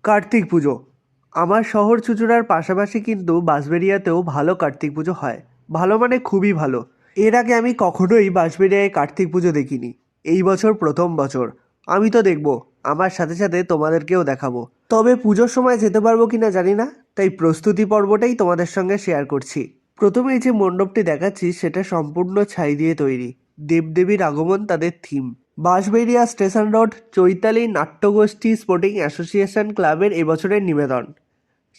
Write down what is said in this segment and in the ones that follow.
কার্তিক পুজো। আমার শহর চুঁচুড়ার পাশাপাশি কিন্তু বাঁশবেড়িয়াতেও ভালো কার্তিক পুজো হয়। ভালো মানে খুবই ভালো। এর আগে আমি কখনোই বাঁশবেড়িয়ায় কার্তিক পুজো দেখিনি। এই বছর প্রথম বছর। আমি তো দেখব, আমার সাথে সাথে তোমাদেরকেও দেখাবো। তবে পুজোর সময় যেতে পারবো কিনা জানি না, তাই প্রস্তুতি পর্বটাই তোমাদের সঙ্গে শেয়ার করছি। প্রথমে এই যে মণ্ডপটি দেখাচ্ছি সেটা সম্পূর্ণ ছাই দিয়ে তৈরি। দেবদেবীর আগমন তাদের theme. Bansberia station road Chaitali নাট্যগোষ্ঠী স্পোর্টিং অ্যাসোসিয়েশন ক্লাবের এবছরের নিবেদন।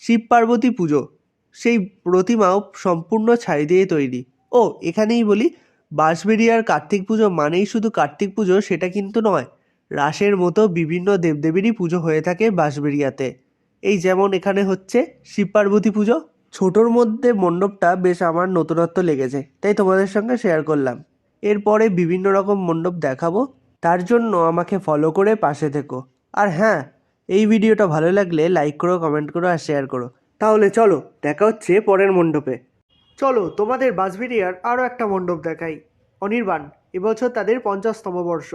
শিব পার্বতী পুজো। সেই প্রতিমাও সম্পূর্ণ ছাই দিয়ে তৈরি। ও এখানেই বলি, বাঁশবেড়িয়ার কার্তিক পুজো মানেই শুধু কার্তিক পুজো সেটা কিন্তু নয়। রাসের মতো বিভিন্ন দেবদেবীরই পুজো হয়ে থাকে বাঁশবেড়িয়াতে। এই যেমন এখানে হচ্ছে শিব পার্বতী পুজো। ছোটোর মধ্যে মণ্ডপটা বেশ আমার নতুনত্ব লেগেছে, তাই তোমাদের সঙ্গে শেয়ার করলাম। এরপরে বিভিন্ন রকম মণ্ডপ দেখাবো, তার জন্য আমাকে ফলো করে পাশে থেকো। আর হ্যাঁ, এই ভিডিওটা ভালো লাগলে লাইক করো, কমেন্ট করো আর শেয়ার করো। তাহলে চলো দেখা হচ্ছে পরের মণ্ডপে। চলো তোমাদের বাঁশবেড়িয়ার আরও একটা মণ্ডপ দেখাই। অনির্বাণ, এবছর তাদের 50তম বর্ষ।